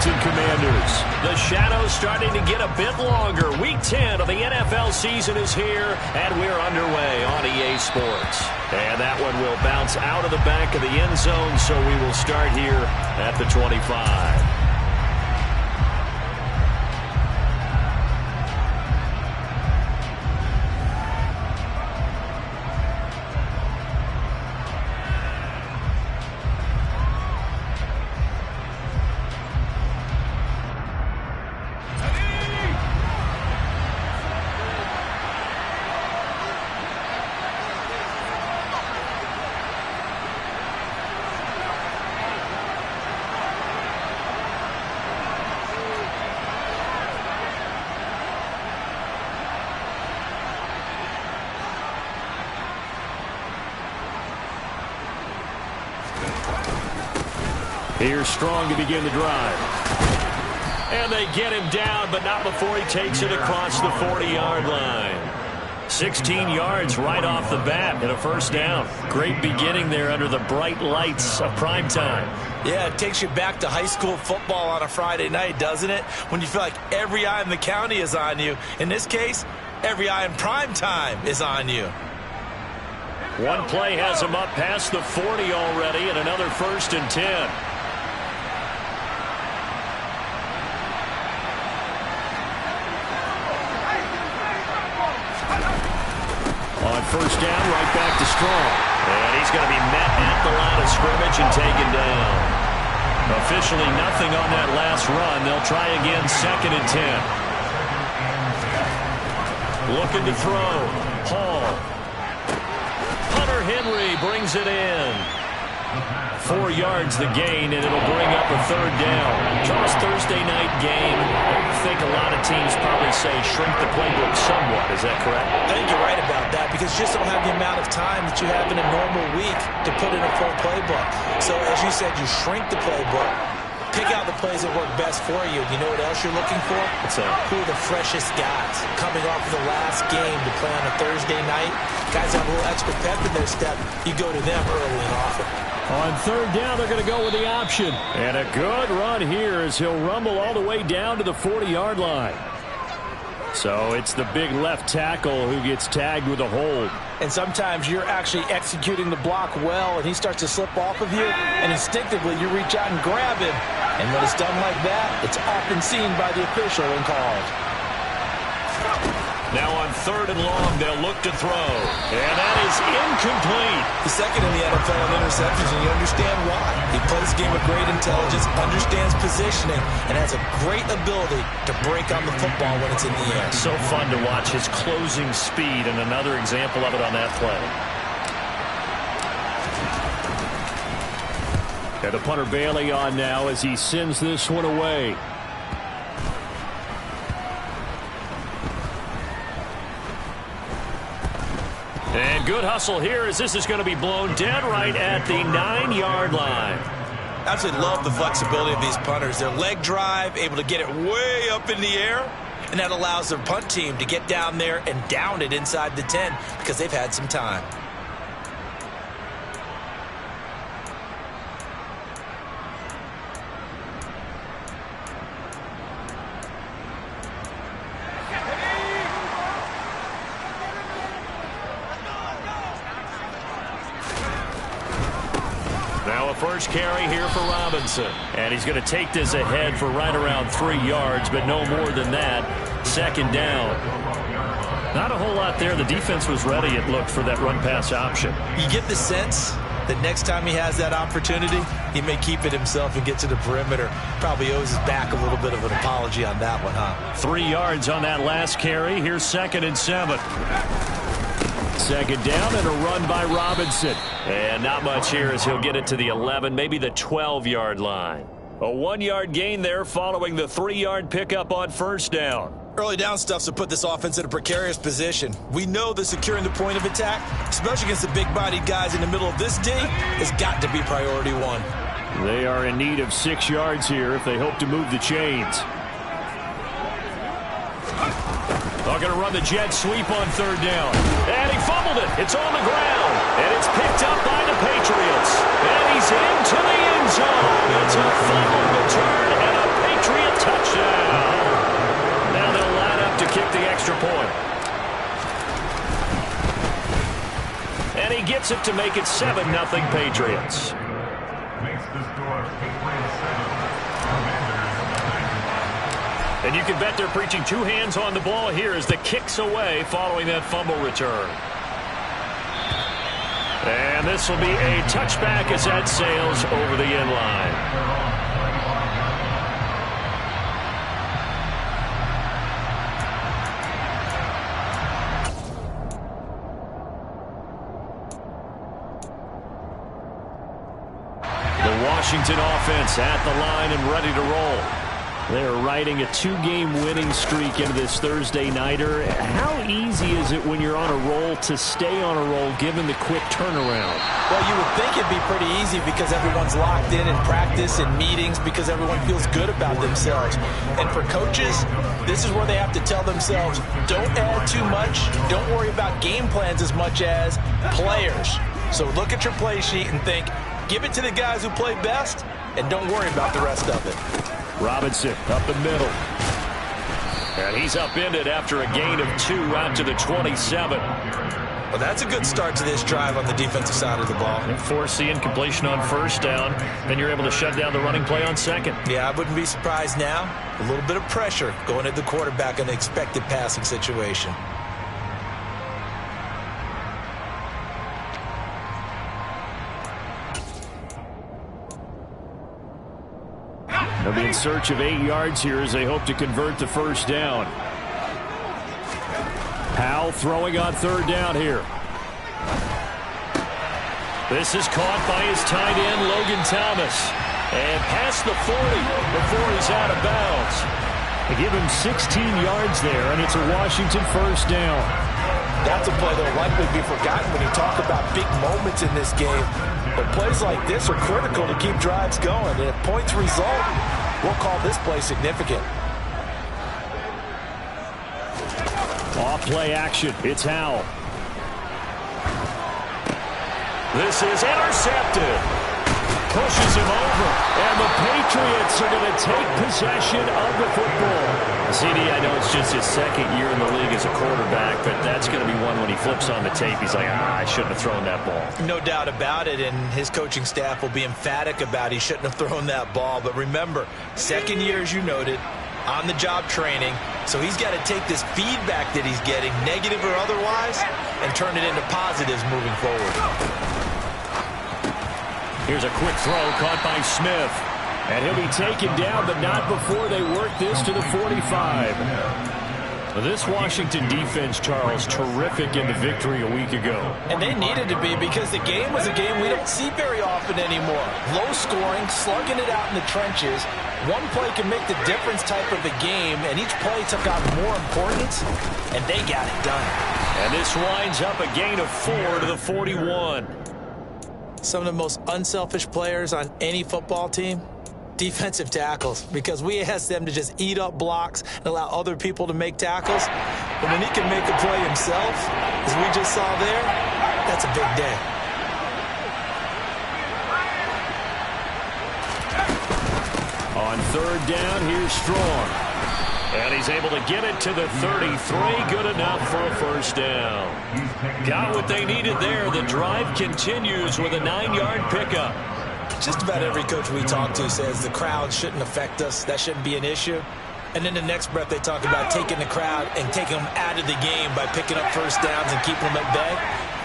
Washington Commanders. The shadow's starting to get a bit longer. Week 10 of the NFL season is here, and we're underway on EA Sports. And that one will bounce out of the back of the end zone, so we will start here at the 25. Here's Strong to begin the drive. And they get him down, but not before he takes it across the 40-yard line. 16 yards right off the bat and a first down. Great beginning there under the bright lights of prime time. Yeah, it takes you back to high school football on a Friday night, doesn't it? When you feel like every eye in the county is on you. In this case, every eye in prime time is on you. One play has him up past the 40 already, and another 1st and 10. On first down, right back to Strong. And he's going to be met at the line of scrimmage and taken down. Officially nothing on that last run. They'll try again, 2nd and 10. Looking to throw. Hall. Hunter Henry brings it in. 4 yards the gain, and it'll bring up a 3rd down. Charles, Thursday night game. I think a lot of teams probably say shrink the playbook somewhat. Is that correct? I think you're right about that because you just don't have the amount of time that you have in a normal week to put in a full playbook. So as you said, you shrink the playbook, pick out the plays that work best for you. You know what else you're looking for? What's that? Who are the freshest guys coming off of the last game to play on a Thursday night? Guys have a little extra pep in their step. You go to them early and often. On 3rd down, they're going to go with the option. And a good run here as he'll rumble all the way down to the 40-yard line. So it's the big left tackle who gets tagged with a hold. And sometimes you're actually executing the block well, and he starts to slip off of you, and instinctively you reach out and grab him. And when it's done like that, it's often seen by the official and called. Now on 3rd and long, they'll look to throw. And that is incomplete. He's 2nd in the NFL in interceptions, and you understand why. He plays a game with great intelligence, understands positioning, and has a great ability to break on the football when it's in the air. So fun to watch his closing speed, and another example of it on that play. And the punter Bailey on now as he sends this one away. And good hustle here as this is going to be blown dead right at the 9-yard line. Absolutely love the flexibility of these punters. Their leg drive, able to get it way up in the air, and that allows their punt team to get down there and down it inside the 10 because they've had some time. First carry here for Robinson. And he's going to take this ahead for right around 3 yards, but no more than that. 2nd down. Not a whole lot there. The defense was ready, it looked, for that run-pass option. You get the sense that next time he has that opportunity, he may keep it himself and get to the perimeter. Probably owes his back a little bit of an apology on that one, huh? 3 yards on that last carry. Here's 2nd and 7. 2nd down and a run by Robinson. And not much here as he'll get it to the 11, maybe the 12-yard line. A 1-yard gain there following the 3-yard pickup on 1st down. Early down stuff's to put this offense in a precarious position. We know that securing the point of attack, especially against the big-bodied guys in the middle of this D, has got to be priority 1. They are in need of 6 yards here if they hope to move the chains. They're going to run the jet sweep on 3rd down. And he fumbled it. It's on the ground. And it's picked up by the Patriots. And he's into the end zone. It's a fumble return and a Patriot cuts it to make it 7-0 Patriots. And you can bet they're preaching two hands on the ball here as the kick's away following that fumble return. And this will be a touchback as that sails over the end line. Washington offense at the line and ready to roll. They're riding a two-game winning streak into this Thursday nighter. How easy is it when you're on a roll to stay on a roll given the quick turnaround? Well, you would think it'd be pretty easy because everyone's locked in practice and meetings because everyone feels good about themselves. And for coaches, this is where they have to tell themselves, don't add too much. Don't worry about game plans as much as players. So look at your play sheet and think, give it to the guys who play best, and don't worry about the rest of it. Robinson up the middle. And he's upended after a gain of 2 out to the 27. Well, that's a good start to this drive on the defensive side of the ball. And force the incompletion on first down. Then you're able to shut down the running play on second. Yeah, I wouldn't be surprised now. A little bit of pressure going at the quarterback in an expected passing situation. They'll be in search of 8 yards here as they hope to convert the first down. Powell throwing on third down here. This is caught by his tight end, Logan Thomas. And past the 40 before he's out of bounds. They give him 16 yards there, and it's a Washington first down. That's a play that will likely be forgotten when you talk about big moments in this game. But plays like this are critical to keep drives going. And if points result, we'll call this play significant. Off play action. It's Howell. This is intercepted. Pushes him over. And the Patriots are going to take possession of the football. CD, I know it's just his second year in the league as a quarterback, but that's going to be one when he flips on the tape. He's like, I shouldn't have thrown that ball. No doubt about it, and his coaching staff will be emphatic about he shouldn't have thrown that ball. But remember, second year, as you noted, on-the-job training, so he's got to take this feedback that he's getting, negative or otherwise, and turn it into positives moving forward. Here's a quick throw caught by Smith. And he'll be taken down, but not before they work this to the 45. This Washington defense, Charles, terrific in the victory a week ago. And they needed to be because the game was a game we don't see very often anymore. Low scoring, slugging it out in the trenches. One play can make the difference type of a game, and each play took on more importance, and they got it done. And this winds up a gain of 4 to the 41. Some of the most unselfish players on any football team, defensive tackles, because we ask them to just eat up blocks and allow other people to make tackles. But when he can make a play himself, as we just saw there, that's a big day. On third down, here's Strong. And he's able to get it to the 33. Good enough for a first down. Got what they needed there. The drive continues with a 9-yard pickup. Just about every coach we talk to says the crowd shouldn't affect us. That shouldn't be an issue. And in the next breath, they talk about taking the crowd and taking them out of the game by picking up first downs and keeping them at bay.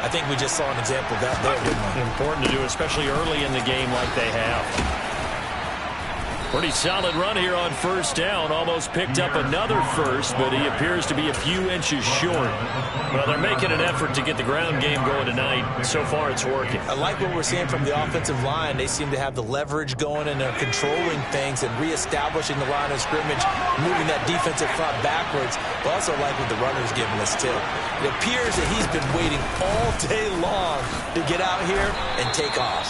I think we just saw an example of that there, didn't we? Important to do, especially early in the game like they have. Pretty solid run here on first down. Almost picked up another first, but he appears to be a few inches short. Well, they're making an effort to get the ground game going tonight. So far, it's working. I like what we're seeing from the offensive line. They seem to have the leverage going, and they're controlling things and reestablishing the line of scrimmage, moving that defensive front backwards. But also like what the runner's giving us, too. It appears that he's been waiting all day long to get out here and take off.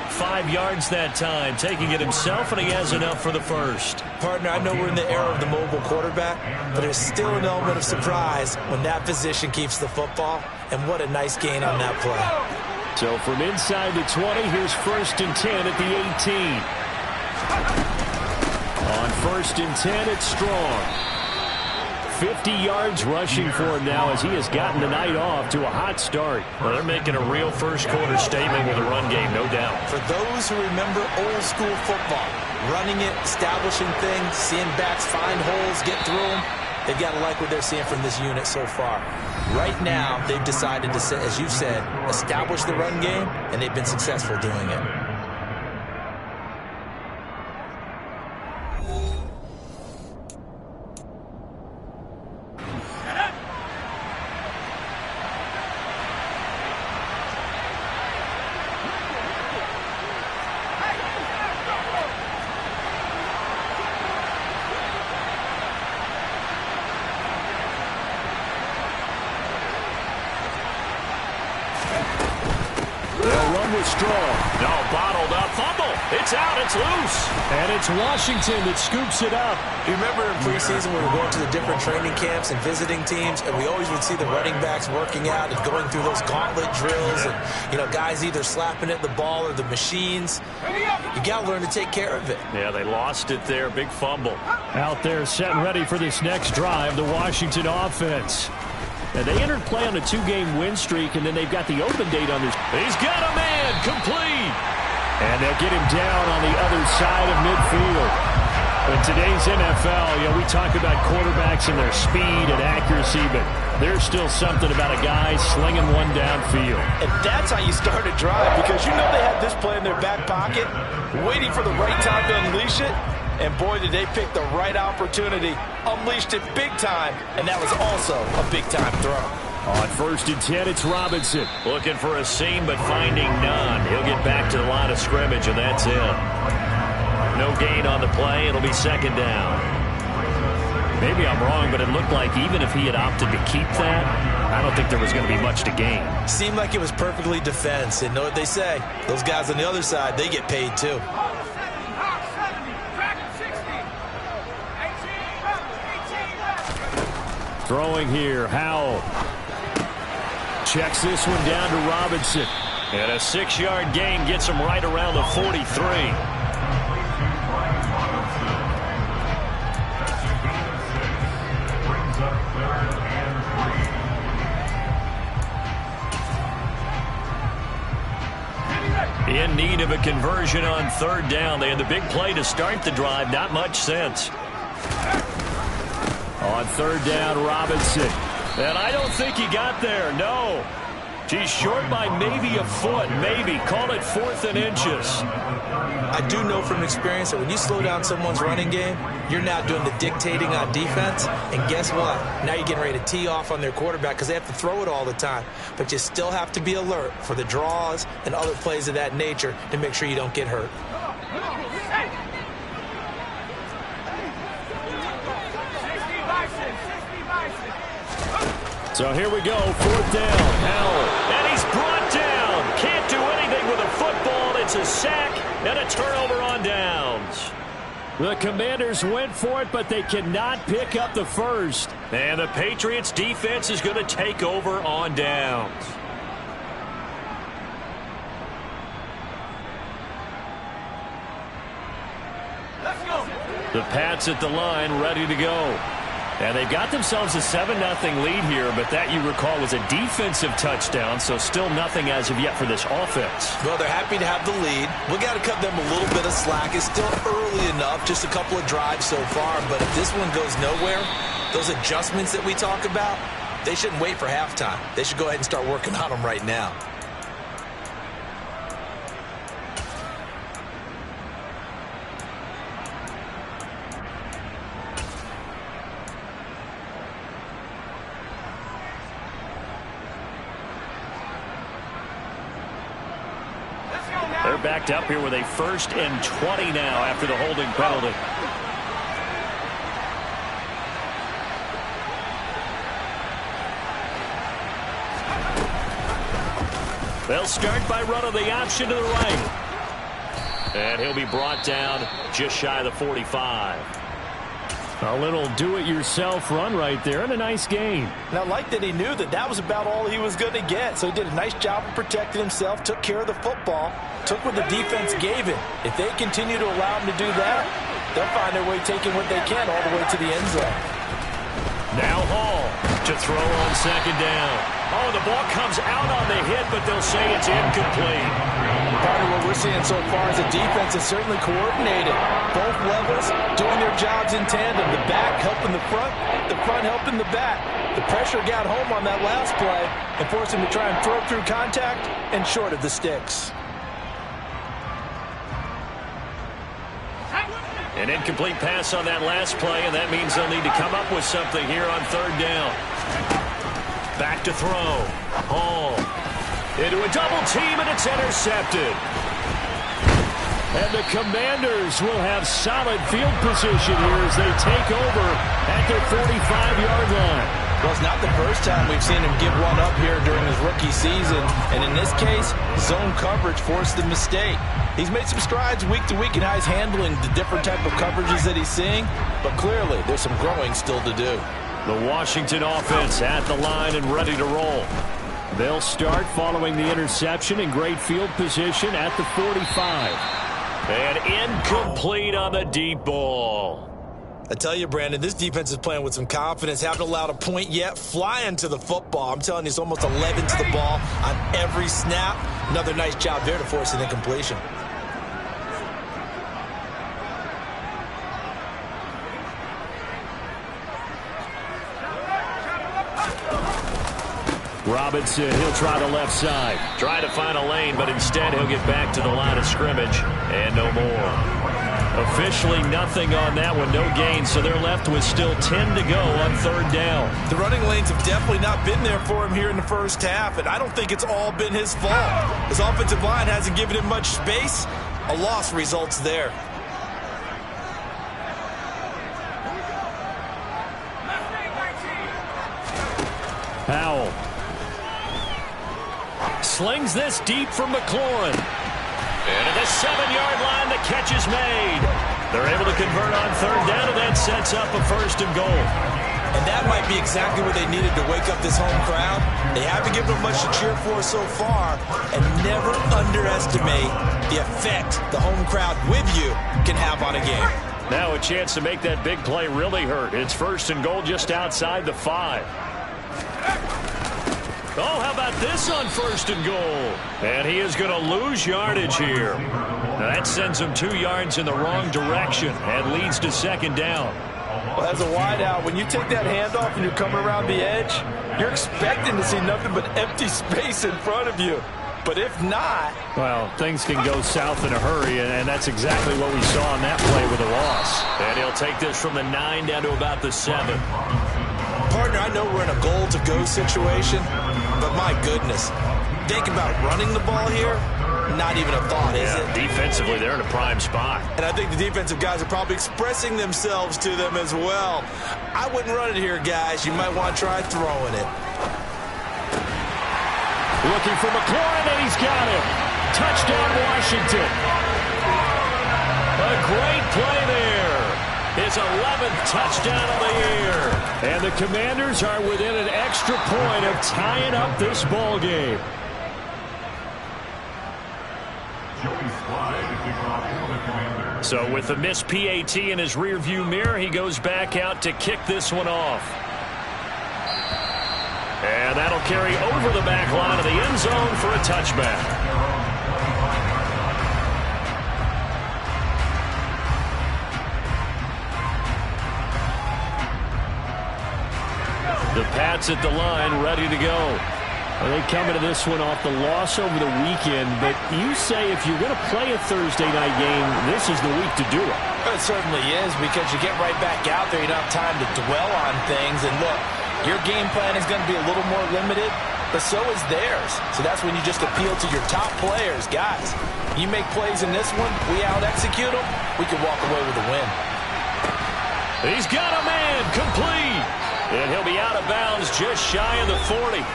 5 yards that time, taking it himself, and he has enough for the first. Partner, I know we're in the era of the mobile quarterback, but there's still an element of surprise when that position keeps the football, and what a nice gain on that play. So from inside the 20, here's 1st and 10 at the 18. On 1st and 10, it's Strong. 50 yards rushing for him now as he has gotten the night off to a hot start. Well, they're making a real first-quarter statement with a run game, no doubt. For those who remember old-school football, running it, establishing things, seeing backs find holes, get through them, they've got to like what they're seeing from this unit so far. Right now, they've decided to, as you said, establish the run game, and they've been successful doing it. Strong. No, bottled up. Fumble. It's out. It's loose. And it's Washington that scoops it up. You remember in preseason when we were going to the different training camps and visiting teams, and we always would see the running backs working out and going through those gauntlet drills and, guys either slapping at the ball or the machines. You got to learn to take care of it. Yeah, they lost it there. Big fumble. Out there set and ready for this next drive, the Washington offense. And they entered play on a 2-game win streak, and then they've got the open date on this. He's got a man. Complete. And they'll get him down on the other side of midfield. In today's NFL, we talk about quarterbacks and their speed and accuracy, but there's still something about a guy slinging one downfield. And that's how you start a drive, because they had this play in their back pocket, waiting for the right time to unleash it. And boy, did they pick the right opportunity. Unleashed it big time, and that was also a big-time throw. On 1st and 10, it's Robinson. Looking for a seam, but finding none. He'll get back to the line of scrimmage, and that's it. No gain on the play. It'll be 2nd down. Maybe I'm wrong, but it looked like even if he had opted to keep that, I don't think there was going to be much to gain. Seemed like it was perfectly defense. And know what they say? Those guys on the other side, they get paid too. Throwing here, Howell. Checks this one down to Robinson. And a 6-yard gain gets him right around the 43. In need of a conversion on 3rd down. They had the big play to start the drive. Not much sense. On 3rd down, Robinson. And I don't think he got there, no. He's short by maybe a foot, maybe. Call it 4th and inches. I do know from experience that when you slow down someone's running game, you're now doing the dictating on defense. And guess what? Now you're getting ready to tee off on their quarterback because they have to throw it all the time. But you still have to be alert for the draws and other plays of that nature to make sure you don't get hurt. So here we go, 4th down. Howell, and he's brought down. Can't do anything with a football. It's a sack and a turnover on downs. The Commanders went for it, but they cannot pick up the first. And the Patriots defense is going to take over on downs. Let's go. The Pats at the line, ready to go. And they've got themselves a 7-0 lead here, but that, you recall, was a defensive touchdown, so still nothing as of yet for this offense. Well, they're happy to have the lead. We got to cut them a little bit of slack. It's still early enough, just a couple of drives so far, but if this one goes nowhere, those adjustments that we talk about, they shouldn't wait for halftime. They should go ahead and start working on them right now. They're backed up here with a 1st and 20 now after the holding penalty. They'll start by running the option to the right. And he'll be brought down just shy of the 45. A little do-it-yourself run right there, and a nice gain. And I like that he knew that that was about all he was going to get. So he did a nice job of protecting himself, took care of the football, took what the defense gave him. If they continue to allow him to do that, they'll find their way taking what they can all the way to the end zone. Now Hall to throw on second down. Oh, the ball comes out on the hit, but they'll say it's incomplete. Part of what we're seeing so far is the defense is certainly coordinated. Both levels doing their jobs in tandem. The back helping the front helping the back. The pressure got home on that last play and forced him to try and throw through contact and short of the sticks. An incomplete pass on that last play, and that means they'll need to come up with something here on third down. Back to throw. Hall into a double team, and it's intercepted. And the Commanders will have solid field position here as they take over at their 45-yard line. Well, it's not the first time we've seen him give one up here during his rookie season. And in this case, zone coverage forced the mistake. He's made some strides week to week in how he's handling the different type of coverages that he's seeing. But clearly, there's some growing still to do. The Washington offense at the line and ready to roll. They'll start following the interception in great field position at the 45. And incomplete on the deep ball. I tell you, Brandon, this defense is playing with some confidence. Haven't allowed a point yet. Flying to the football. I'm telling you, it's almost 11 to the ball on every snap. Another nice job there to force an incompletion. Robinson, he'll try the left side. Try to find a lane, but instead he'll get back to the line of scrimmage. And no more. Officially nothing on that one, no gain, so they're left with still 10 to go on third down. The running lanes have definitely not been there for him here in the first half, and I don't think it's all been his fault. His offensive line hasn't given him much space. A loss results there. Powell slings this deep from McLaurin. And at the 7-yard line, the catch is made. They're able to convert on third down, and that sets up a first and goal. And that might be exactly what they needed to wake up this home crowd. They haven't given them much to cheer for so far, and never underestimate the effect the home crowd with you can have on a game. Now a chance to make that big play really hurt. It's first and goal just outside the 5. Oh, how about this on first and goal? And he is going to lose yardage here. Now that sends him 2 yards in the wrong direction and leads to second down. Well, as a wideout, when you take that handoff and you're coming around the edge, you're expecting to see nothing but empty space in front of you. But if not... Well, things can go south in a hurry, and that's exactly what we saw on that play with a loss. And he'll take this from the 9 down to about the 7. Partner, I know we're in a goal-to-go situation, but my goodness, think about running the ball here, not even a thought, is it? Defensively, they're in a prime spot. And I think the defensive guys are probably expressing themselves to them as well. I wouldn't run it here, guys. You might want to try throwing it. Looking for McLaurin, and he's got him. Touchdown, Washington. A great play there. His 11th touchdown of the year. And the Commanders are within an extra point of tying up this ball game. So with the missed PAT in his rearview mirror, he goes back out to kick this one off. And that'll carry over the back line of the end zone for a touchback. The Pats at the line, ready to go. Well, they come into this one off the loss over the weekend, but you say if you're going to play a Thursday night game, this is the week to do it. It certainly is, because you get right back out there. You don't have time to dwell on things. And look, your game plan is going to be a little more limited, but so is theirs. So that's when you just appeal to your top players. Guys, you make plays in this one, we out-execute them, we can walk away with a win. He's got a man, complete. And he'll be out of bounds just shy of the 40.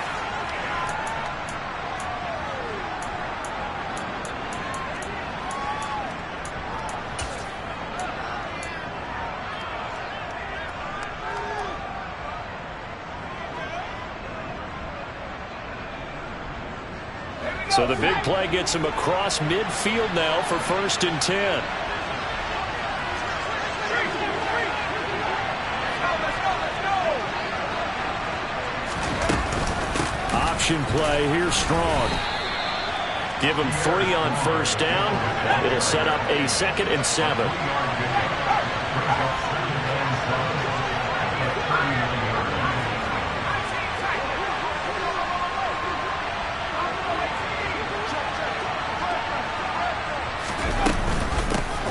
So the big play gets him across midfield now for 1st and 10. option play. Here's Strong. Give him 3 on first down. It'll set up a 2nd and 7.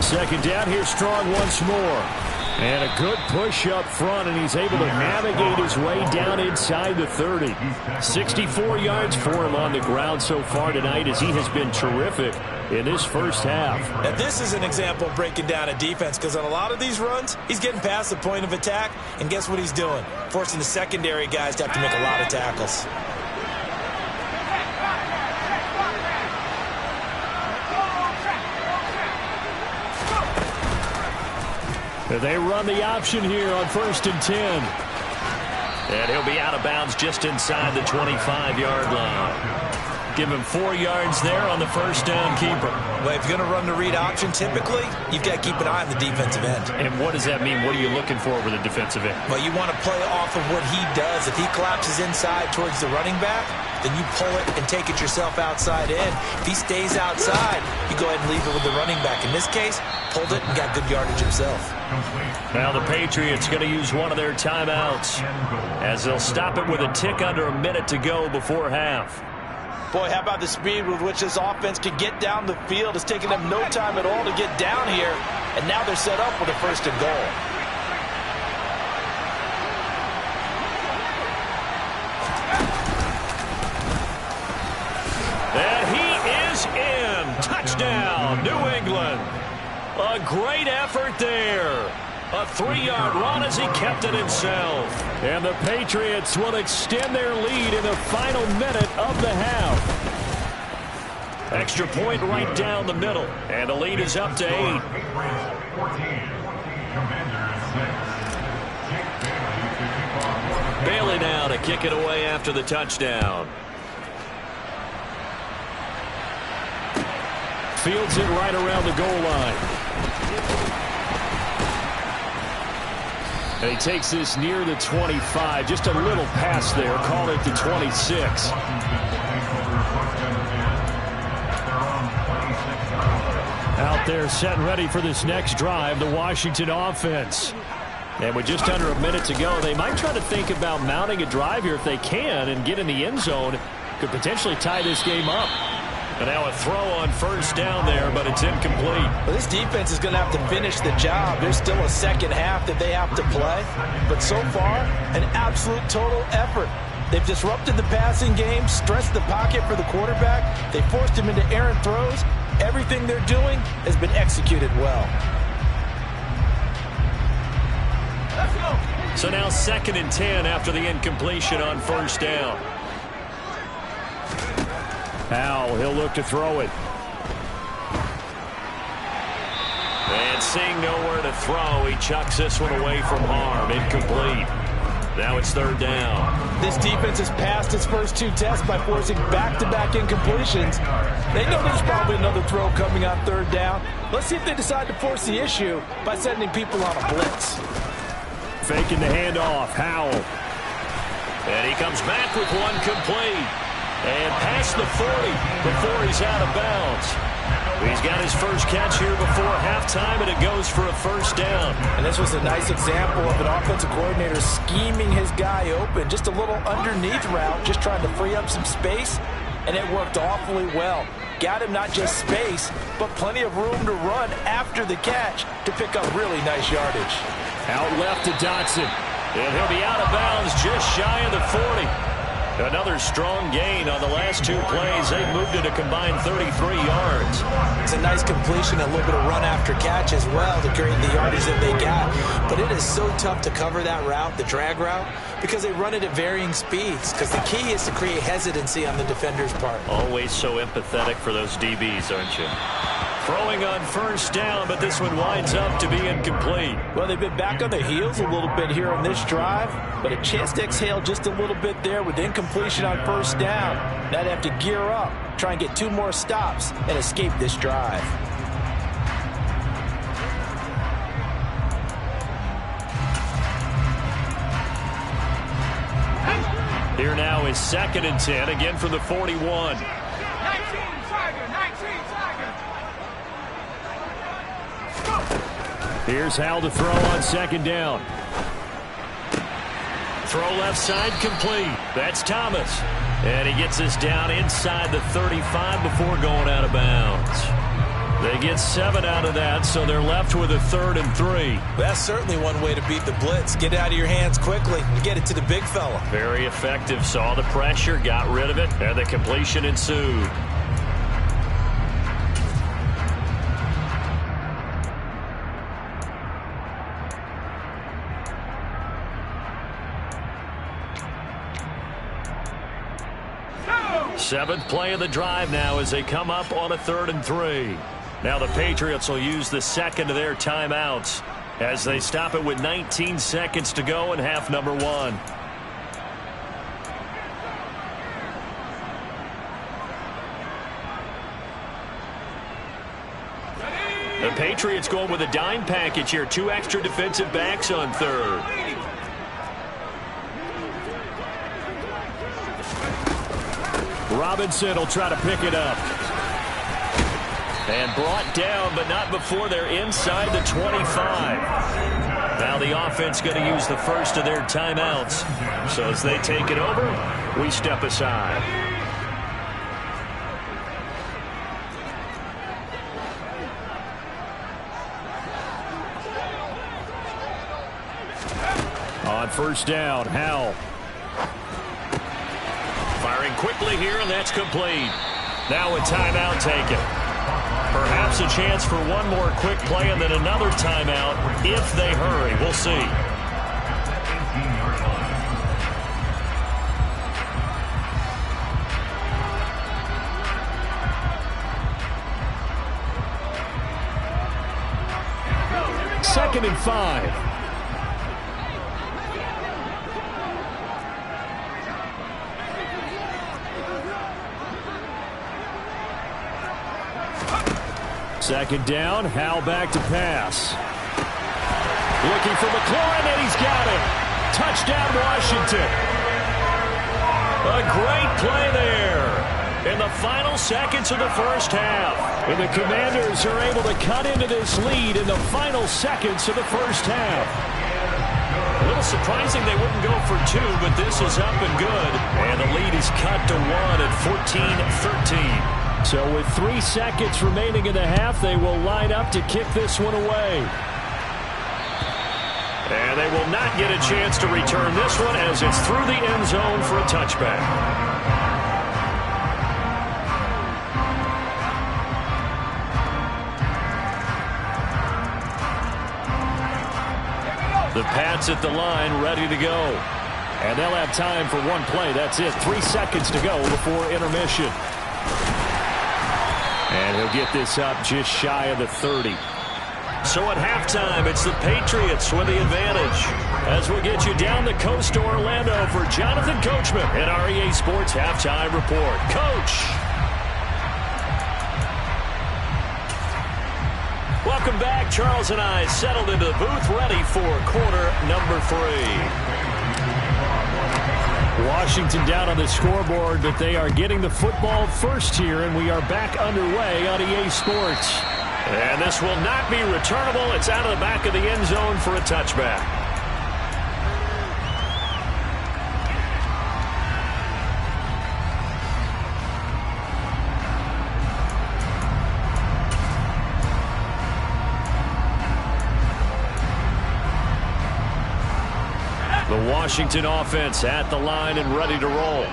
Second down, here's Strong once more. And a good push up front, and he's able to navigate his way down inside the 30. 64 yards for him on the ground so far tonight, as he has been terrific in this first half. Now, this is an example of breaking down a defense, because on a lot of these runs, he's getting past the point of attack, and guess what he's doing? Forcing the secondary guys to have to make a lot of tackles. They run the option here on 1st and 10. And he'll be out of bounds just inside the 25-yard line. Give him 4 yards there on the first down keeper. Well, if you're going to run the read option, typically, you've got to keep an eye on the defensive end. And what does that mean? What are you looking for with a defensive end? Well, you want to play off of what he does. If he collapses inside towards the running back, then you pull it and take it yourself outside in. If he stays outside, you go ahead and leave it with the running back. In this case, pulled it and got good yardage himself. Now the Patriots going to use one of their timeouts, as they'll stop it with a tick under a minute to go before half. Boy, how about the speed with which this offense can get down the field? It's taking them no time at all to get down here, and now they're set up with a 1st and goal. And he is in. Touchdown, New England. A great effort there. A 3-yard run as he kept it himself. And the Patriots will extend their lead in the final minute of the half. Extra point right down the middle. And the lead is up to 8. Bailey now to kick it away after the touchdown. Fields it right around the goal line. And he takes this near the 25. Just a little pass there. Call it the 26. Out there set and ready for this next drive, the Washington offense. And with just under a minute to go, they might try to think about mounting a drive here if they can and get in the end zone. Could potentially tie this game up. And now a throw on first down there, but it's incomplete. Well, this defense is going to have to finish the job. There's still a second half that they have to play. But so far, an absolute total effort. They've disrupted the passing game, stressed the pocket for the quarterback. They forced him into errant throws. Everything they're doing has been executed well. Let's go. So now 2nd and 10 after the incompletion on first down. Howell, he'll look to throw it. And seeing nowhere to throw, he chucks this one away from harm. Incomplete. Now it's 3rd down. This defense has passed its first 2 tests by forcing back-to-back incompletions. They know there's probably another throw coming on 3rd down. Let's see if they decide to force the issue by sending people on a blitz. Faking the handoff, Howell. And he comes back with one complete. And past the 40 before he's out of bounds. He's got his first catch here before halftime, and it goes for a 1st down. And this was a nice example of an offensive coordinator scheming his guy open. Just a little underneath route, just trying to free up some space, and it worked awfully well. Got him not just space, but plenty of room to run after the catch to pick up really nice yardage. Out left to Dotson. And he'll be out of bounds just shy of the 40. Another strong gain on the last 2 plays. They moved it a combined 33 yards. It's a nice completion, a little bit of run after catch as well to create the yardage that they got. But it is so tough to cover that route, the drag route, because they run it at varying speeds. Because the key is to create hesitancy on the defender's part. Always so empathetic for those DBs, aren't you? Throwing on first down, but this one winds up to be incomplete. Well, they've been back on their heels a little bit here on this drive, but a chance to exhale just a little bit there with incompletion on first down. Now they have to gear up, try and get 2 more stops, and escape this drive. Here now is 2nd and 10, again from the 41. 19 Tiger. Here's Howell to throw on 2nd down. Throw left side complete. That's Thomas. And he gets us down inside the 35 before going out of bounds. They get 7 out of that, so they're left with a 3rd and 3. That's certainly one way to beat the blitz. Get it out of your hands quickly and get it to the big fella. Very effective. Saw the pressure, got rid of it, and the completion ensued. Seventh play of the drive now as they come up on a 3rd and 3. Now the Patriots will use the 2nd of their timeouts as they stop it with 19 seconds to go in half number 1. The Patriots going with a dime package here. 2 extra defensive backs on 3rd. Robinson will try to pick it up. And brought down, but not before they're inside the 25. Now the offense going to use the first of their timeouts. So as they take it over, we step aside. On 1st down, Howell. Firing quickly here, and that's complete. Now a timeout taken. Perhaps a chance for one more quick play and then another timeout if they hurry. We'll see. Second and 5. Second down, Howell back to pass. Looking for McLaurin, and he's got it. Touchdown, Washington. A great play there in the final seconds of the first half. And the Commanders are able to cut into this lead in the final seconds of the first half. A little surprising they wouldn't go for 2, but this is up and good. And the lead is cut to 1 at 14-13. So with 3 seconds remaining in the half, they will line up to kick this one away. And they will not get a chance to return this one as it's through the end zone for a touchback. The Pats at the line ready to go. And they'll have time for one play. That's it. 3 seconds to go before intermission. And he'll get this up just shy of the 30. So at halftime, it's the Patriots with the advantage. As we get you down the coast to Orlando for Jonathan Coachman at REA Sports Halftime Report. Coach. Welcome back. Charles and I settled into the booth ready for quarter number 3. Washington down on the scoreboard, but they are getting the football first here, and we are back underway on EA Sports. And this will not be returnable. It's out of the back of the end zone for a touchback. The Washington offense at the line and ready to roll.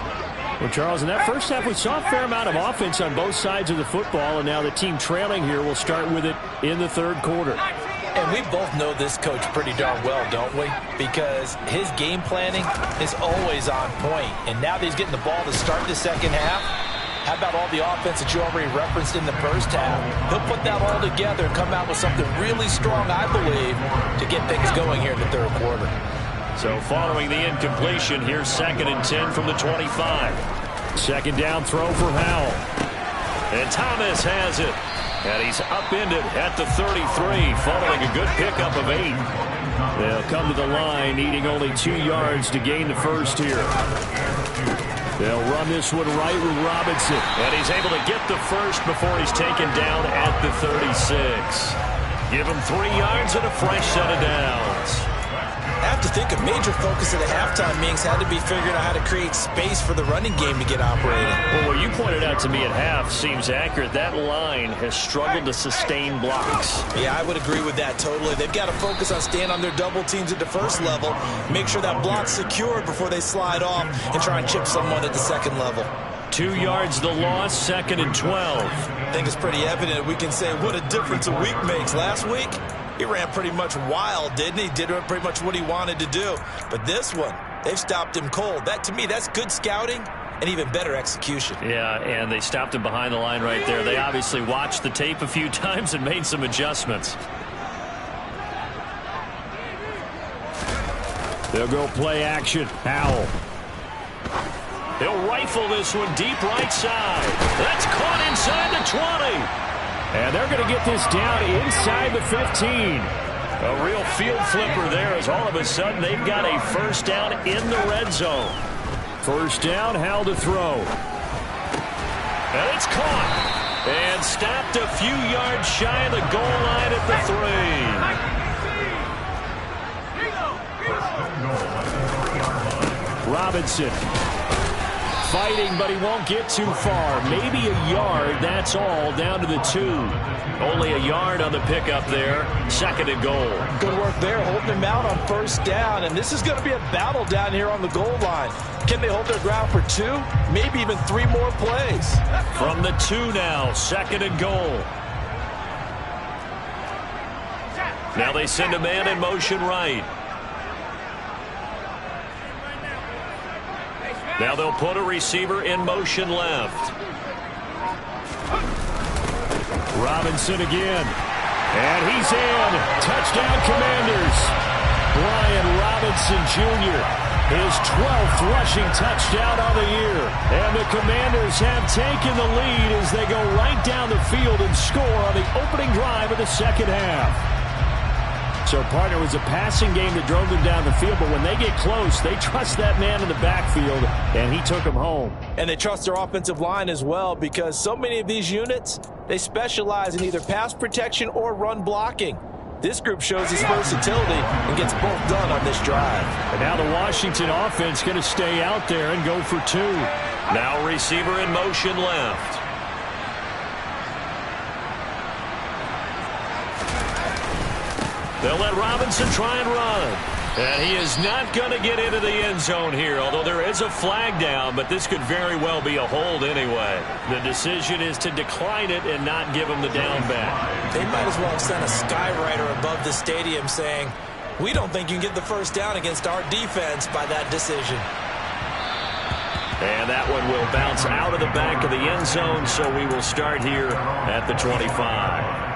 Well, Charles, in that first half, we saw a fair amount of offense on both sides of the football, and now the team trailing here will start with it in the 3rd quarter. And we both know this coach pretty darn well, don't we? Because his game planning is always on point. And now that he's getting the ball to start the second half, how about all the offense that you already referenced in the first half? He'll put that all together and come out with something really strong, I believe, to get things going here in the 3rd quarter. So following the incompletion, here's 2nd and 10 from the 25. 2nd down throw for Howell. And Thomas has it. And he's upended at the 33, following a good pickup of 8. They'll come to the line, needing only 2 yards to gain the first here. They'll run this one right with Robinson. And he's able to get the first before he's taken down at the 36. Give him 3 yards and a fresh set of downs. I have to think a major focus of the halftime meetings had to be figuring out how to create space for the running game to get operating. Well, what you pointed out to me at half seems accurate. That line has struggled to sustain blocks. Yeah, I would agree with that totally. They've got to focus on staying on their double teams at the first level, make sure that block's secured before they slide off and try and chip someone at the second level. 2 yards the loss, 2nd and 12. I think it's pretty evident we can say what a difference a week makes. Last week, he ran pretty much wild, didn't he? Did pretty much what he wanted to do. But this one, they've stopped him cold. That, to me, that's good scouting and even better execution. Yeah, and they stopped him behind the line right there. They obviously watched the tape a few times and made some adjustments. They'll go play action. Howell. He'll rifle this one deep right side. That's caught inside the 20. And they're going to get this down inside the 15. A real field flipper there as all of a sudden they've got a first down in the red zone. First down, Howell to throw. And it's caught. And stopped a few yards shy of the goal line at the 3. Robinson. Fighting, but he won't get too far. Maybe a yard, that's all, down to the 2. Only a yard on the pickup there. 2nd and goal. Good work there, holding him out on first down. And this is going to be a battle down here on the goal line. Can they hold their ground for 2? Maybe even 3 more plays. From the 2 now, 2nd and goal. Now they send a man in motion right. Now they'll put a receiver in motion left. Robinson again. And he's in. Touchdown, Commanders. Brian Robinson Jr. His 12th rushing touchdown on the year. And the Commanders have taken the lead as they go right down the field and score on the opening drive of the second half. So, partner, it was a passing game that drove them down the field, but when they get close, they trust that man in the backfield, and he took them home. And they trust their offensive line as well, because so many of these units, they specialize in either pass protection or run blocking. This group shows its versatility and gets both done on this drive. And now the Washington offense going to stay out there and go for 2. Now receiver in motion left. They'll let Robinson try and run. And he is not going to get into the end zone here, although there is a flag down, but this could very well be a hold anyway. The decision is to decline it and not give him the down back. They might as well have sent a skywriter above the stadium saying, we don't think you can get the first down against our defense by that decision. And that one will bounce out of the back of the end zone, so we will start here at the 25.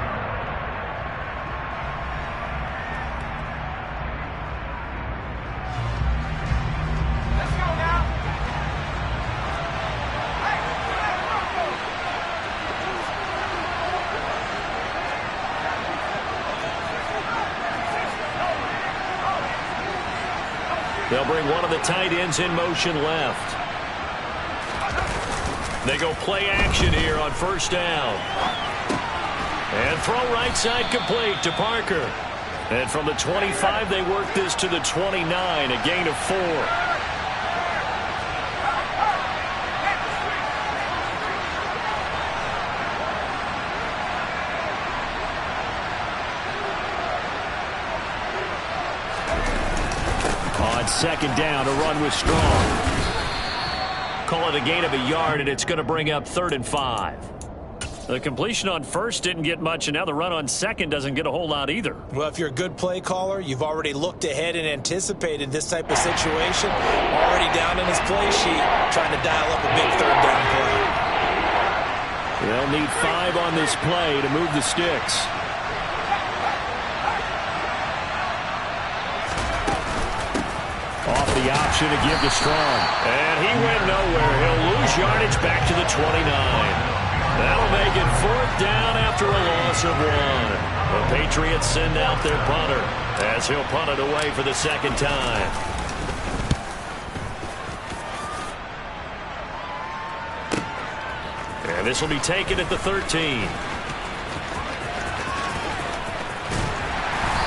They'll bring one of the tight ends in motion left. They go play action here on first down. And throw right side complete to Parker. And from the 25, they work this to the 29, a gain of 4. On second down, a run with Strong. Call it a gain of a yard, and it's going to bring up 3rd and 5. The completion on first didn't get much, and now the run on second doesn't get a whole lot either. Well, if you're a good play caller, you've already looked ahead and anticipated this type of situation. Already down in his play sheet, trying to dial up a big 3rd down play. They'll need 5 on this play to move the sticks. Off the option to give to Strong. And he went nowhere. He'll lose yardage back to the 29. That'll make it 4th down after a loss of 1. The Patriots send out their punter as he'll punt it away for the 2nd time. And this will be taken at the 13.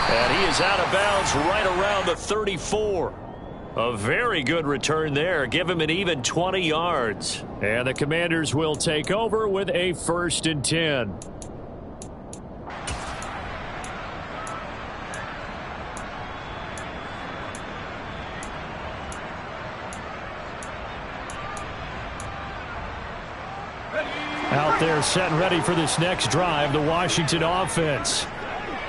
And he is out of bounds right around the 34. A very good return there. Give him an even 20 yards. And the Commanders will take over with a 1st and 10. Out there set and ready for this next drive, the Washington offense.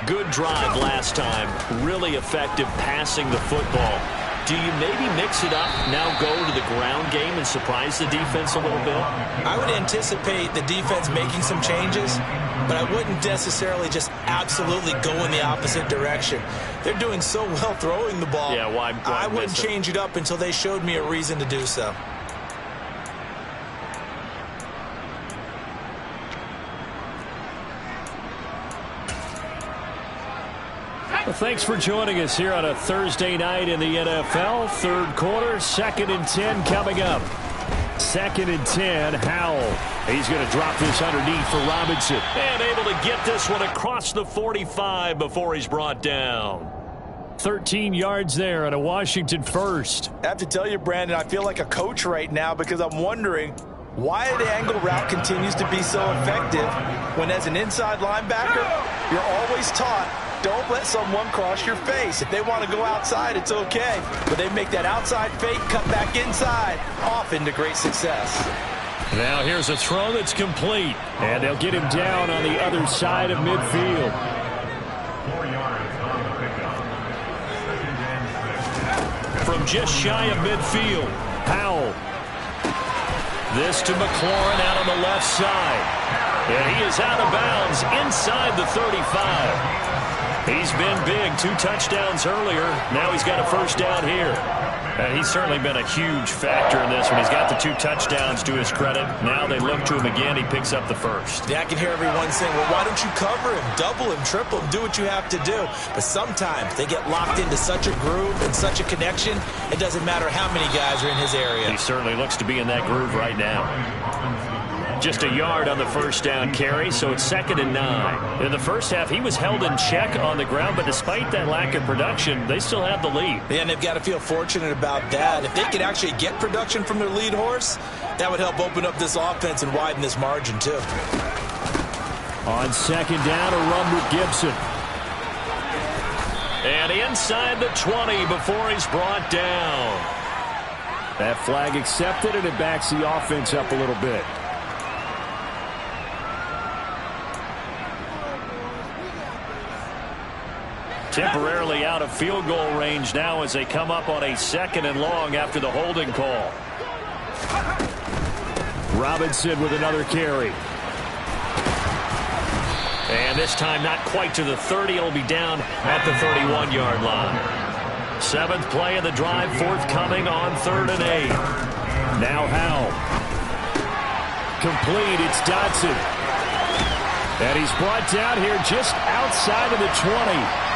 Good drive last time. Really effective passing the football. Do you maybe mix it up, now go to the ground game and surprise the defense a little bit? I would anticipate the defense making some changes, but I wouldn't necessarily just absolutely go in the opposite direction. They're doing so well throwing the ball. Yeah, why I wouldn't change it up until they showed me a reason to do so. Well, thanks for joining us here on a Thursday night in the NFL. 3rd quarter, 2nd and 10 coming up. 2nd and 10, Howell. He's going to drop this underneath for Robinson. And able to get this one across the 45 before he's brought down. 13 yards there and a Washington 1st. I have to tell you, Brandon, I feel like a coach right now because I'm wondering why the angle route continues to be so effective when as an inside linebacker, you're always taught, don't let someone cross your face. If they want to go outside, it's okay. But they make that outside fake, cut back inside, often to great success. Now here's a throw that's complete. And they'll get him down on the other side of midfield. 4 yards on the pickup. From just shy of midfield, Howell. This to McLaurin out on the left side. And he is out of bounds inside the 35. He's been big. 2 touchdowns earlier. Now he's got a 1st down here. And he's certainly been a huge factor in this one. He's got the 2 touchdowns to his credit. Now they look to him again. He picks up the 1st. Yeah, I can hear everyone saying, well, why don't you cover him, double him, triple him, do what you have to do. But sometimes they get locked into such a groove and such a connection, it doesn't matter how many guys are in his area. He certainly looks to be in that groove right now. Just a yard on the 1st down carry, so it's 2nd and 9. In the first half, he was held in check on the ground, but despite that lack of production, they still have the lead. Yeah, and they've got to feel fortunate about that. If they could actually get production from their lead horse, that would help open up this offense and widen this margin, too. On 2nd down, a run with Gibson. And inside the 20 before he's brought down. That flag accepted, and it backs the offense up a little bit. Temporarily out of field goal range now as they come up on a 2nd and long after the holding call. Robinson with another carry. And this time not quite to the 30. It'll be down at the 31-yard line. 7th play of the drive, forthcoming on 3rd and 8. Now Howell. Complete, it's Dotson. And he's brought down here just outside of the 20.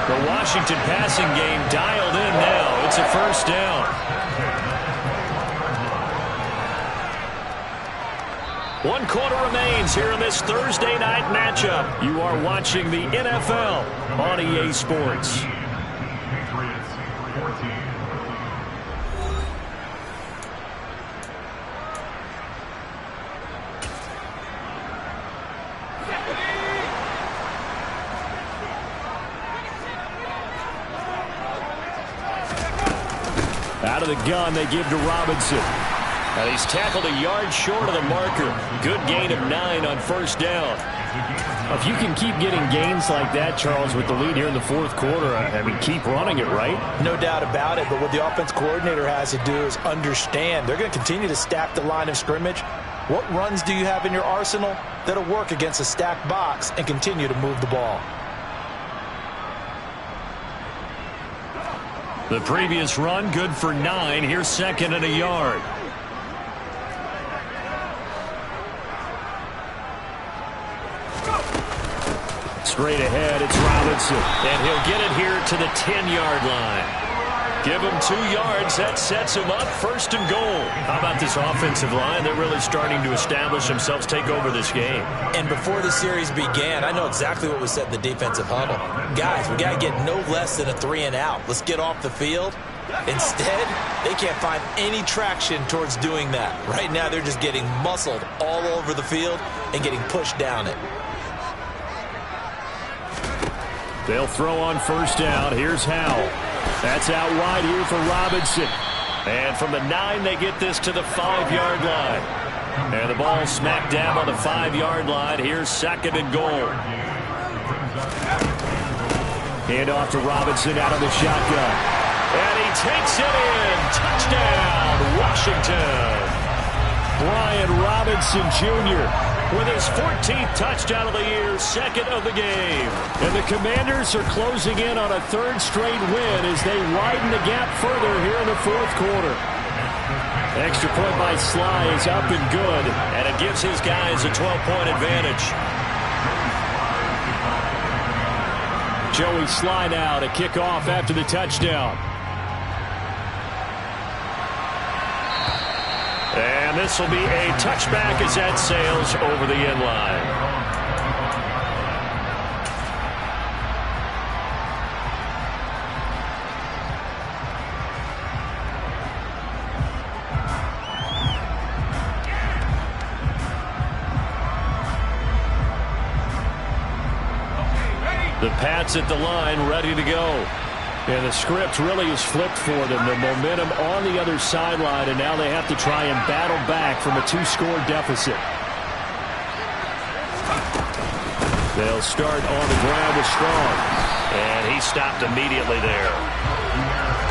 The Washington passing game dialed in now. It's a 1st down. One quarter remains here in this Thursday night matchup. You are watching the NFL on EA Sports. Patriots 14. Out of the gun, they give to Robinson. And he's tackled a yard short of the marker. Good gain of 9 on 1st down. If you can keep getting gains like that, Charles, with the lead here in the 4th quarter, I mean, keep running it, right? No doubt about it, but what the offense coordinator has to do is understand. They're going to continue to stack the line of scrimmage. What runs do you have in your arsenal that'll work against a stacked box and continue to move the ball? The previous run, good for 9. Here's 2nd and a yard. straight ahead. It's Robinson. And he'll get it here to the 10-yard line. Give him 2 yards. That sets him up 1st and goal. How about this offensive line? They're really starting to establish themselves, take over this game. And before the series began, I know exactly what was said in the defensive huddle. Guys, we got to get no less than a 3 and out. Let's get off the field. Instead, they can't find any traction towards doing that. Right now, they're just getting muscled all over the field and getting pushed down it. They'll throw on 1st down. Here's Howell. That's out wide here for Robinson. And from the 9, they get this to the 5-yard line. And the ball smack dab on the 5-yard line. Here's 2nd and goal. Hand off to Robinson out of the shotgun. And he takes it in. Touchdown, Washington. Brian Robinson Jr. with his 14th touchdown of the year, 2nd of the game. And the Commanders are closing in on a 3rd straight win as they widen the gap further here in the 4th quarter. Extra point by Sly is up and good, and it gives his guys a 12-point advantage. Joey Sly now to kick off after the touchdown. And this will be a touchback as that sails over the end line. The Pats at the line, ready to go. And the script really is flipped for them. The momentum on the other sideline, and now they have to try and battle back from a 2-score deficit. They'll start on the ground with Strong. And he stopped immediately there.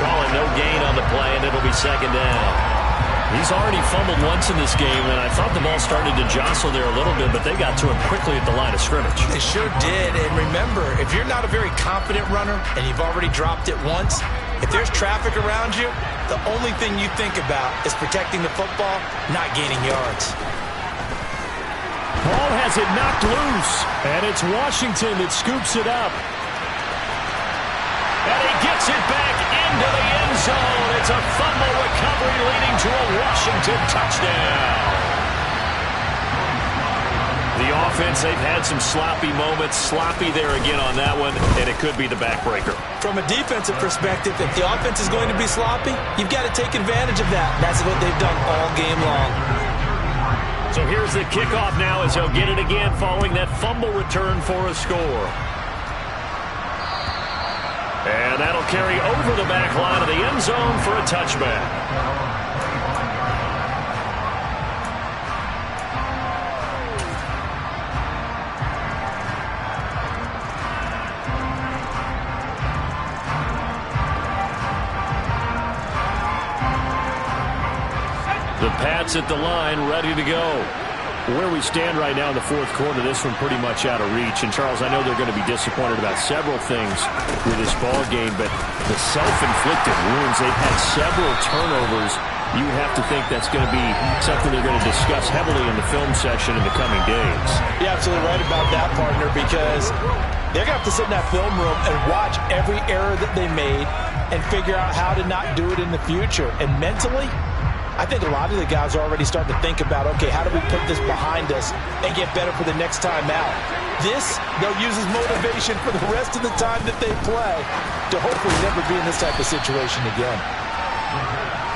Calling no gain on the play, and it'll be 2nd down. He's already fumbled once in this game, and I thought the ball started to jostle there a little bit, but they got to him quickly at the line of scrimmage. They sure did, and remember, if you're not a very confident runner and you've already dropped it once, if there's traffic around you, the only thing you think about is protecting the football, not gaining yards. Ball has it knocked loose, and it's Washington that scoops it up. And he gets it back into the end zone. It's a fumble recovery leading to a Washington touchdown. The offense, they've had some sloppy moments. Sloppy there again on that one, and it could be the backbreaker. From a defensive perspective, if the offense is going to be sloppy, you've got to take advantage of that. That's what they've done all game long. So here's the kickoff now as they'll get it again following that fumble return for a score. And that'll carry over the back line of the end zone for a touchback. The Pats at the line, ready to go. Where we stand right now in the 4th quarter, this one pretty much out of reach. And, Charles, I know they're going to be disappointed about several things with this ball game, but the self-inflicted wounds, they've had several turnovers. You have to think that's going to be something they're going to discuss heavily in the film session in the coming days. You're absolutely right about that, partner, because they're going to have to sit in that film room and watch every error that they made and figure out how to not do it in the future. And mentally, I think a lot of the guys are already starting to think about, okay, how do we put this behind us and get better for the next time out? This, they'll use as motivation for the rest of the time that they play to hopefully never be in this type of situation again.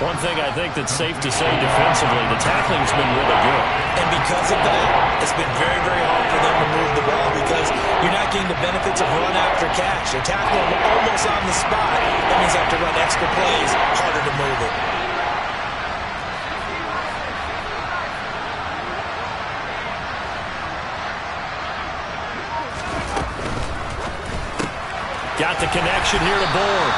One thing I think that's safe to say defensively, the tackling's been really good. And because of that, it's been very, very hard for them to move the ball because you're not getting the benefits of run after catch. They're tackling almost on the spot. That means they have to run extra plays, harder to move it. Got the connection here to Bourne.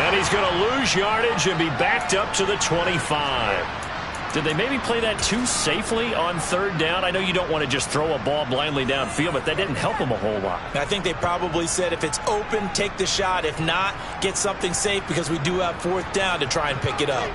And he's going to lose yardage and be backed up to the 25. Did they maybe play that too safely on 3rd down? I know you don't want to just throw a ball blindly downfield, but that didn't help them a whole lot. I think they probably said if it's open, take the shot. If not, get something safe because we do have 4th down to try and pick it up.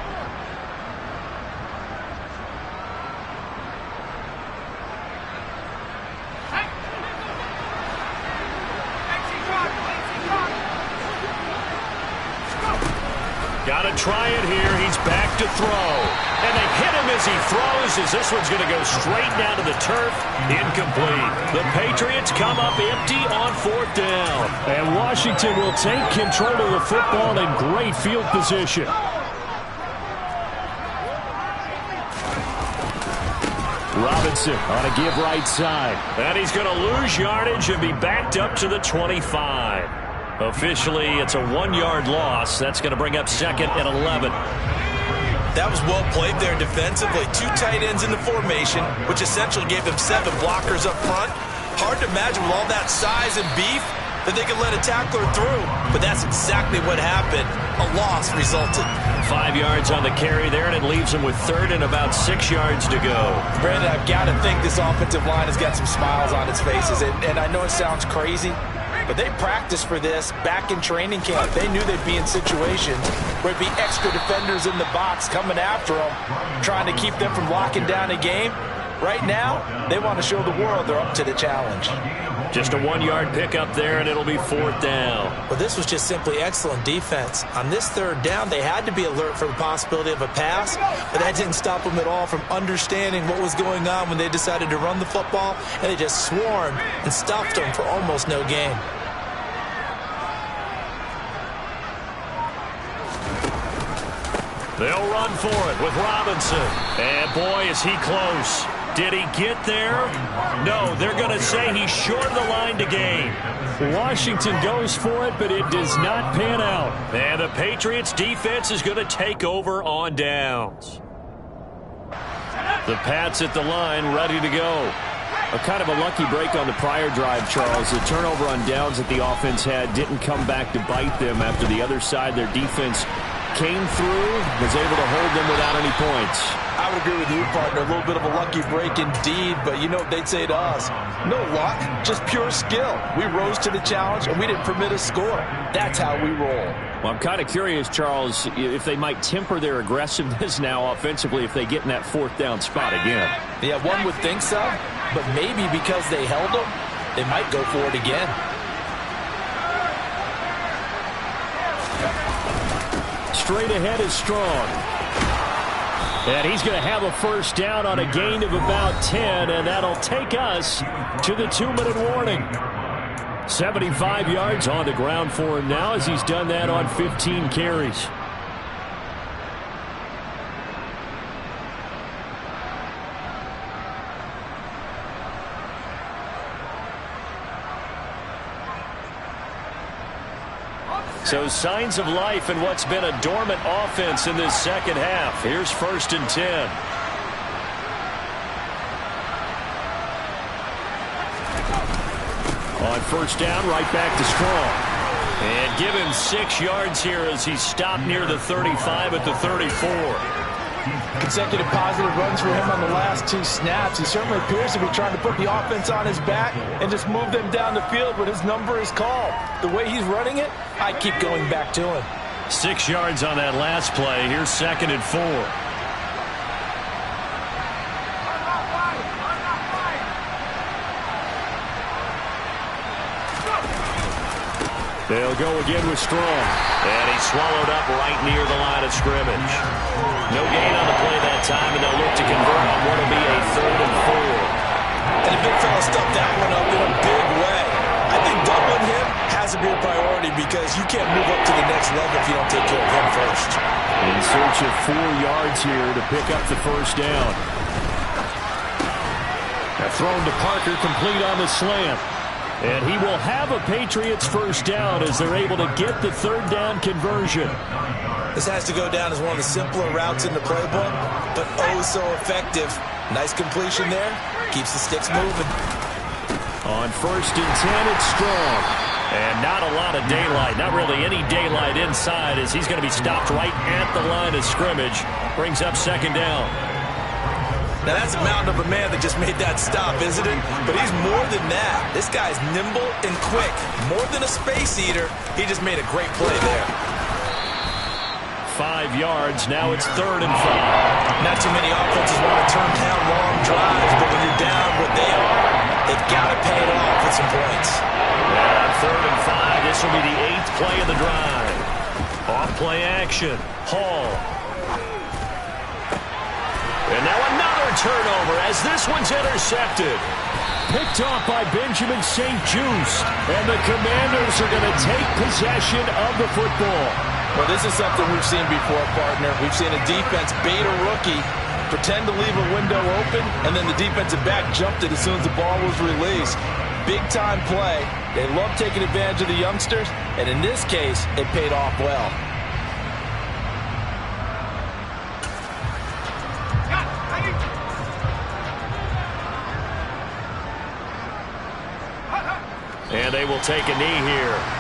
Got to try it here. He's back to throw. And they hit him as he throws, as this one's going to go straight down to the turf. Incomplete. The Patriots come up empty on 4th down. And Washington will take control of the football in great field position. Robinson on a give right side. And he's going to lose yardage and be backed up to the 25. Officially, it's a 1-yard loss. That's going to bring up 2nd and 11. That was well played there defensively. 2 tight ends in the formation, which essentially gave them 7 blockers up front. Hard to imagine with all that size and beef that they could let a tackler through. But that's exactly what happened. A loss resulted. 5 yards on the carry there, and it leaves them with 3rd and about 6 yards to go. Brandon, I've got to think this offensive line has got some smiles on its faces. And I know it sounds crazy, but they practiced for this back in training camp. They knew they'd be in situations where it'd be extra defenders in the box coming after them, trying to keep them from locking down a game. Right now, they want to show the world they're up to the challenge. Just a 1-yard pickup there, and it'll be 4th down. Well, this was just simply excellent defense. On this 3rd down, they had to be alert for the possibility of a pass, but that didn't stop them at all from understanding what was going on when they decided to run the football, and they just swarmed and stuffed them for almost no gain. They'll run for it with Robinson. And boy, is he close. Did he get there? No, they're going to say he's short of the line to gain. Washington goes for it, but it does not pan out. And the Patriots defense is going to take over on downs. The Pats at the line, ready to go. A kind of a lucky break on the prior drive, Charles. The turnover on downs that the offense had didn't come back to bite them after the other side. Their defense came through, was able to hold them without any points. I would agree with you, partner. A little bit of a lucky break indeed, but you know what they'd say to us? No luck, just pure skill. We rose to the challenge, and we didn't permit a score. That's how we roll. Well, I'm kind of curious, Charles, if they might temper their aggressiveness now offensively if they get in that 4th down spot again. Yeah, one would think so, but maybe because they held them, they might go for it again. Straight ahead is Strong. And he's going to have a 1st down on a gain of about 10, and that'll take us to the 2-minute warning. 75 yards on the ground for him now as he's done that on 15 carries. So signs of life in what's been a dormant offense in this 2nd half. Here's 1st and 10. On 1st down, right back to Strong. And give him 6 yards here as he's stopped near the 35 at the 34. Consecutive positive runs for him on the last 2 snaps. He certainly appears to be trying to put the offense on his back and just move them down the field when his number is called. The way he's running it, I keep going back to him. 6 yards on that last play. Here's 2nd and 4. They'll go again with Strong. And he's swallowed up right near the line of scrimmage. No gain on the play that time, and they'll look to convert on what will be a 3rd and 4. And the big fella stuffed that one up in a big way. I think doubling him has to be a priority because you can't move up to the next level if you don't take care of him first. In search of 4 yards here to pick up the 1st down. Now thrown to Parker, complete on the slant. And he will have a Patriots 1st down as they're able to get the 3rd down conversion. This has to go down as one of the simpler routes in the playbook, but oh so effective. Nice completion there. Keeps the sticks moving. On 1st and 10, it's Strong. And not a lot of daylight, not really any daylight inside as he's going to be stopped right at the line of scrimmage. Brings up 2nd down. Now that's a mountain of a man that just made that stop, isn't it? But he's more than that. This guy's nimble and quick. More than a space eater, he just made a great play there. 5 yards, now it's 3rd and 5. Not too many offenses want to turn down long drives, but when you're down what they are, they've got to pay it off with some points. And 3rd and 5, this will be the 8th play of the drive. Off play action. Hall. And now another turnover as this one's intercepted. Picked off by Benjamin St-Juste. And the Commanders are going to take possession of the football. Well, this is something we've seen before, partner. We've seen a defense bait a rookie, pretend to leave a window open, and then the defensive back jumped it as soon as the ball was released. Big-time play. They love taking advantage of the youngsters, and in this case, it paid off well. And they will take a knee here.